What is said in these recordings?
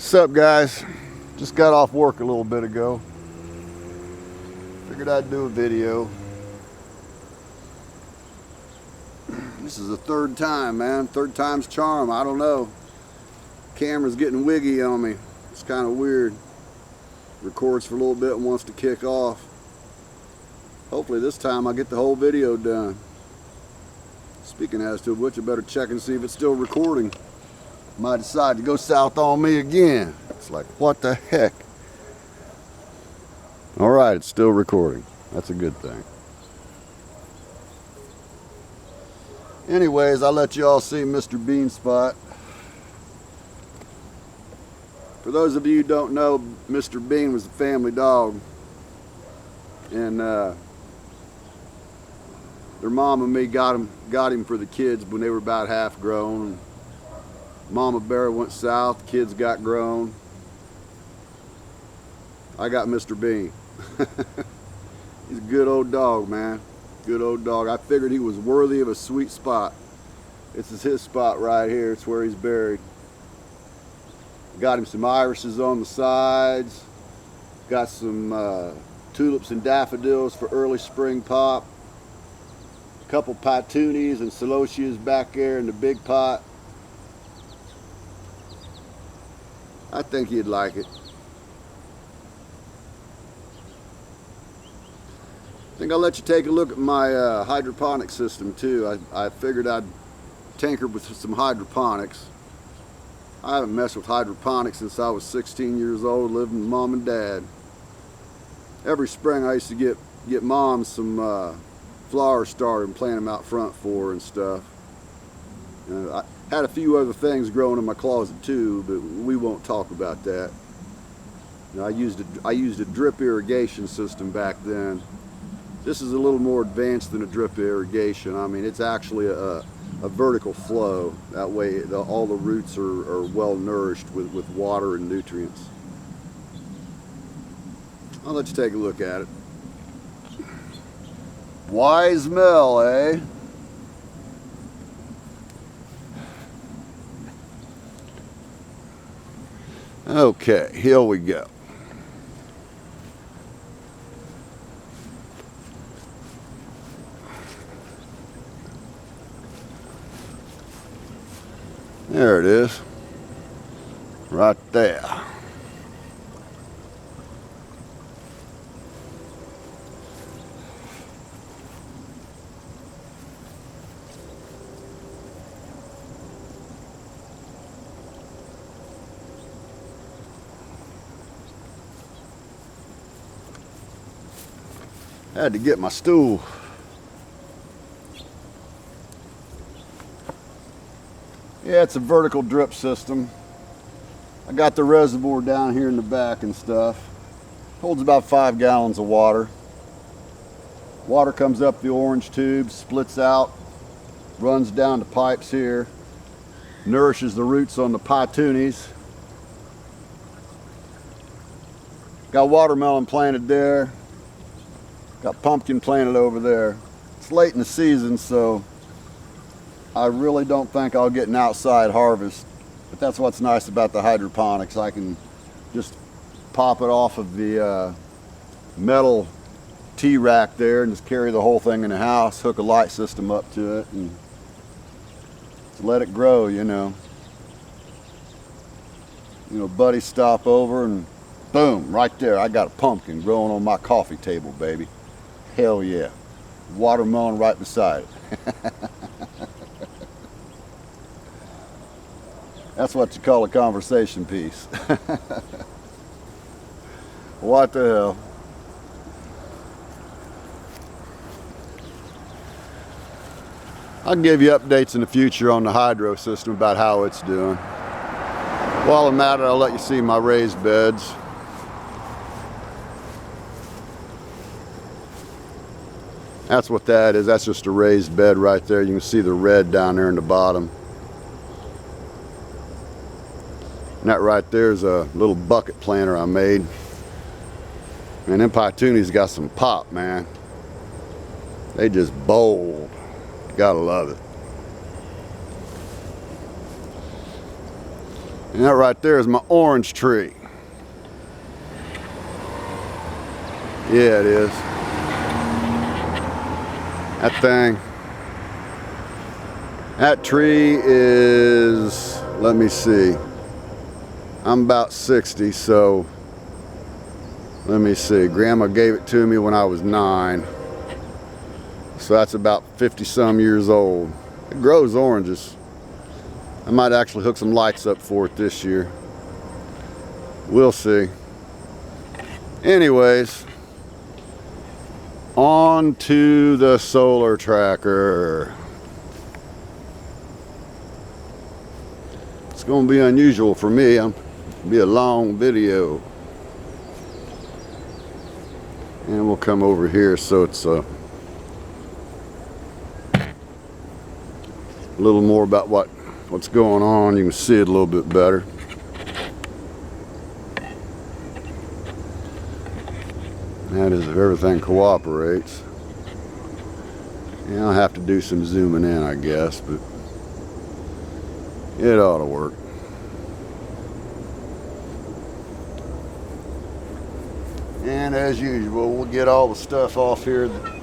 What's up, guys? Just got off work a little bit ago. Figured I'd do a video. This is the third time, man. Third time's charm. I don't know. Camera's getting wiggy on me. It's kind of weird. Records for a little bit and wants to kick off. Hopefully this time I'll get the whole video done. Speaking as to which, I better check and see if it's still recording. Might decide to go south on me again. It's like, what the heck? All right, it's still recording. That's a good thing. Anyways, I'll let you all see Mr. Bean Spot. For those of you who don't know, Mr. Bean was a family dog. And their mom and me got him for the kids when they were about half grown. Mama Bear went south, kids got grown. I got Mr. Bean. He's a good old dog, man. Good old dog. I figured he was worthy of a sweet spot. This is his spot right here. It's where he's buried. Got him some irises on the sides. Got some tulips and daffodils for early spring pop. A couple petunias and celotias back there in the big pot. I think he'd like it. I think I'll let you take a look at my hydroponic system too. I figured I'd tinker with some hydroponics. I haven't messed with hydroponics since I was 16 years old, living with mom and dad. Every spring I used to get mom some flowers started and plant them out front for her and stuff. I had a few other things growing in my closet too, but we won't talk about that. You know, I used a drip irrigation system back then. This is a little more advanced than a drip irrigation. I mean, it's actually a vertical flow. That way all the roots are well nourished with water and nutrients. I'll let you take a look at it. Wise Mel, eh? Okay, here we go. There it is. Right there. Had to get my stool. Yeah, it's a vertical drip system. I got the reservoir down here in the back and stuff. Holds about 5 gallons of water. Water comes up the orange tube, splits out, runs down the pipes here, nourishes the roots on the petunias. Got watermelon planted there. Got pumpkin planted over there. It's late in the season, so I really don't think I'll get an outside harvest. But that's what's nice about the hydroponics. I can just pop it off of the metal T-rack there and just carry the whole thing in the house, hook a light system up to it, and just let it grow, you know. You know, buddies stop over and boom, right there, I got a pumpkin growing on my coffee table, baby. Hell yeah. Watermelon right beside it. That's what you call a conversation piece. What the hell? I'll give you updates in the future on the hydro system about how it's doing. While I'm at it, I'll let you see my raised beds. That's what that is. That's just a raised bed right there. You can see the red down there in the bottom. And that right there is a little bucket planter I made. And them petunias got some pop, man. They just bold. Gotta love it. And that right there is my orange tree. Yeah, it is. That thing. That tree is, let me see. I'm about 60, so let me see. Grandma gave it to me when I was 9. So that's about 50 some years old. It grows oranges. I might actually hook some lights up for it this year. We'll see. Anyways, on to the solar tracker. It's going to be unusual for me. It'll be a long video. And we'll come over here so it's a little more about what's going on. You can see it a little bit better. That is if everything cooperates. Yeah, I'll have to do some zooming in, I guess, but it ought to work. And as usual, we'll get all the stuff off here that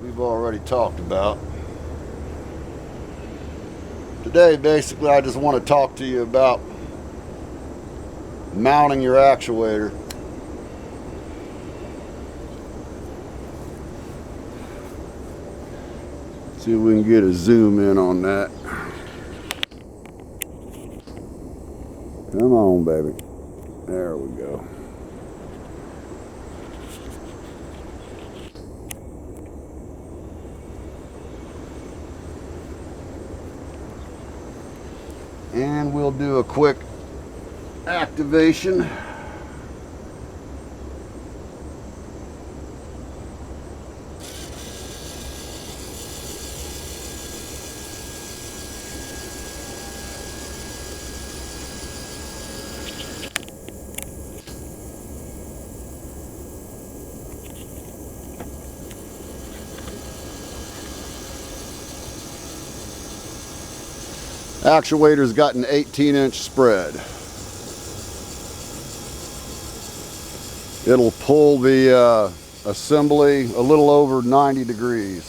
we've already talked about. Today, basically, I just want to talk to you about mounting your actuator. See if we can get a zoom in on that. Come on, baby. There we go. And we'll do a quick activation. Actuator's got an 18-inch spread. It'll pull the assembly a little over 90 degrees.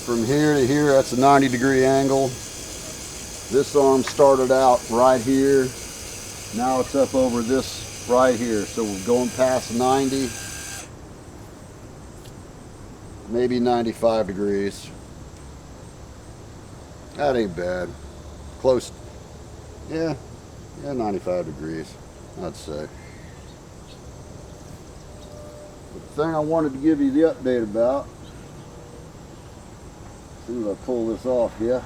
From here to here, that's a 90-degree angle. This arm started out right here. Now it's up over this right here. So we're going past 90, maybe 95 degrees. That ain't bad. Close. Yeah, 95 degrees, I'd say. The thing I wanted to give you the update about, as soon as I pull this off, yeah.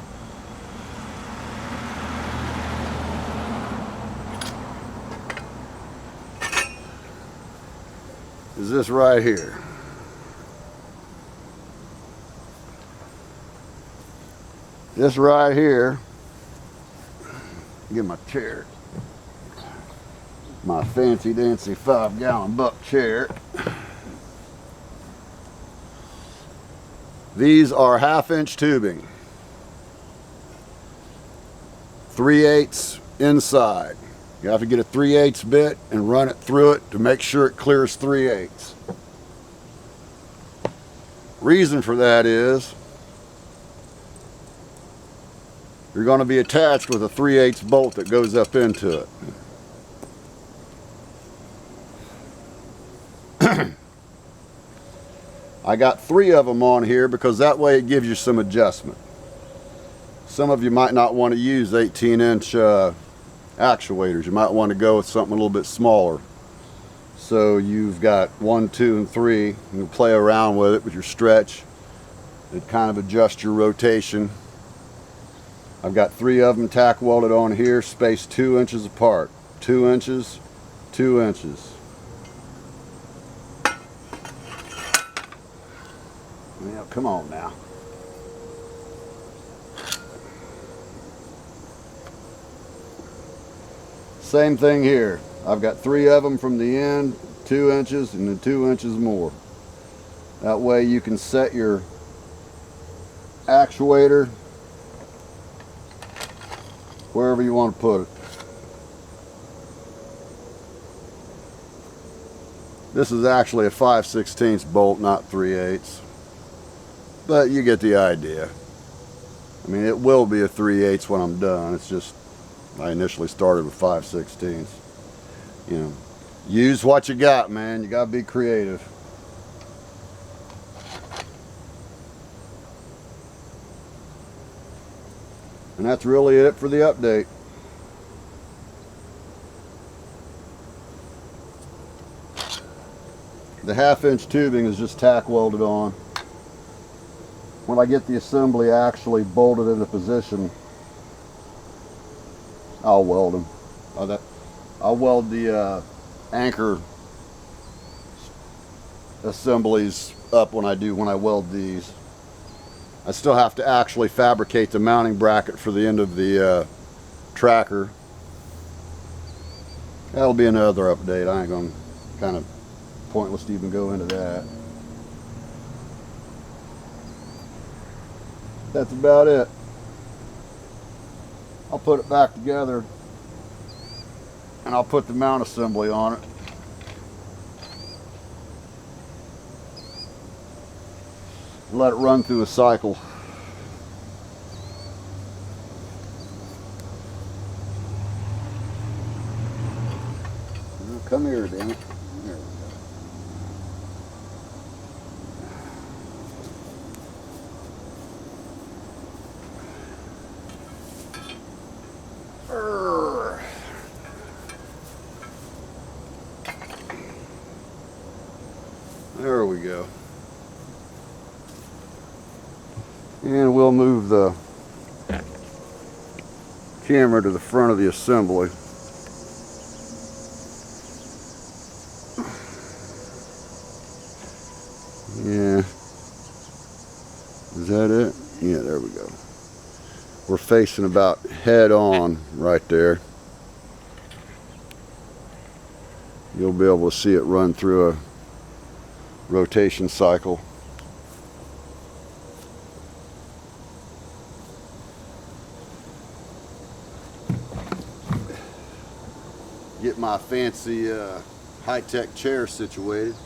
Is this right here. This right here, get my chair, my fancy dancy 5-gallon buck chair. These are 1/2-inch tubing, 3/8 inside. You have to get a 3/8 bit and run it through it to make sure it clears 3/8. Reason for that is you're going to be attached with a 3/8 bolt that goes up into it. I got 3 of them on here because that way it gives you some adjustment. Some of you might not want to use 18-inch actuators. You might want to go with something a little bit smaller. So you've got 1, 2, and 3. You can play around with it with your stretch. It kind of adjusts your rotation. I've got 3 of them tack welded on here, spaced 2 inches apart. 2 inches, 2 inches. Well, come on now. Same thing here. I've got 3 of them from the end, 2 inches, and then 2 inches more. That way you can set your actuator wherever you want to put it. This is actually a 5/16 bolt, not 3/8, but you get the idea. I mean, it will be a 3/8 when I'm done. It's just I initially started with 5/16. You know, use what you got, man. You gotta be creative. And that's really it for the update. The 1/2-inch tubing is just tack welded on. When I get the assembly actually bolted into position, I'll weld them. I'll weld the anchor assemblies up when I weld these. I still have to actually fabricate the mounting bracket for the end of the tracker. That'll be another update. I ain't gonna, kind of pointless to even go into that. That's about it. I'll put it back together and I'll put the mount assembly on it. Let it run through a cycle. Come here, damn it. There we go. There we go. And we'll move the camera to the front of the assembly. Yeah. Is that it? Yeah, there we go. We're facing about head on right there. You'll be able to see it run through a rotation cycle. Get my fancy high-tech chair situated.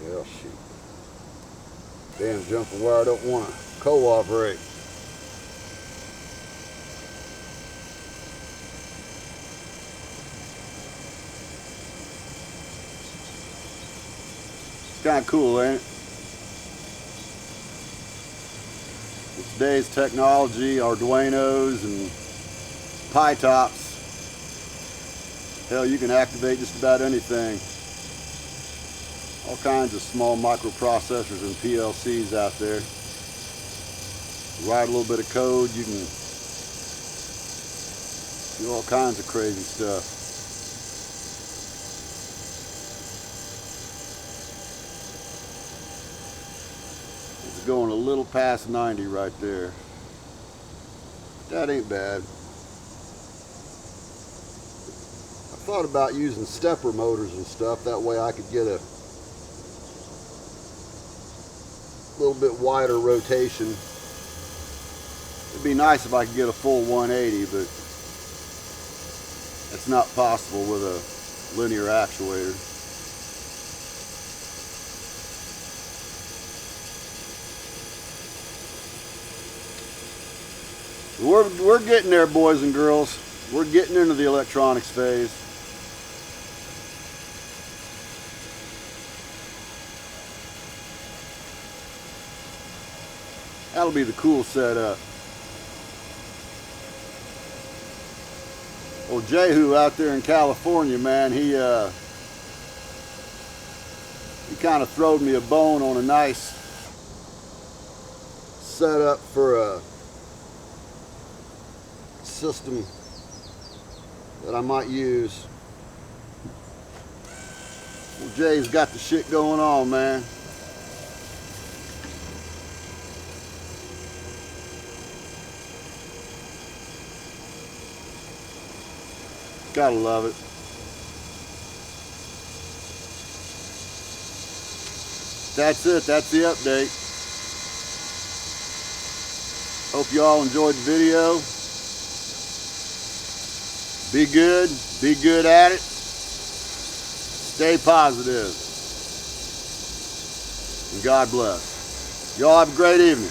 Well, shoot. Damn jumper wire don't want to cooperate. Kind of cool, ain't it? With today's technology, Arduinos and Pi tops, hell, you can activate just about anything. All kinds of small microprocessors and PLCs out there. You write a little bit of code, you can do all kinds of crazy stuff. It's going a little past 90 right there. That ain't bad. I thought about using stepper motors and stuff, that way I could get a little bit wider rotation. It'd be nice if I could get a full 180, but it's not possible with a linear actuator. We're getting there, boys and girls. We're getting into the electronics phase. That'll be the cool setup. Old Jehu out there in California, man, he kind of throwed me a bone on a nice setup for a system that I might use. Well, Jay's got the shit going on, man. Gotta love it. that's it. That's the update. Hope you all enjoyed the video. Be good at it. Stay positive. And God bless. Y'all have a great evening.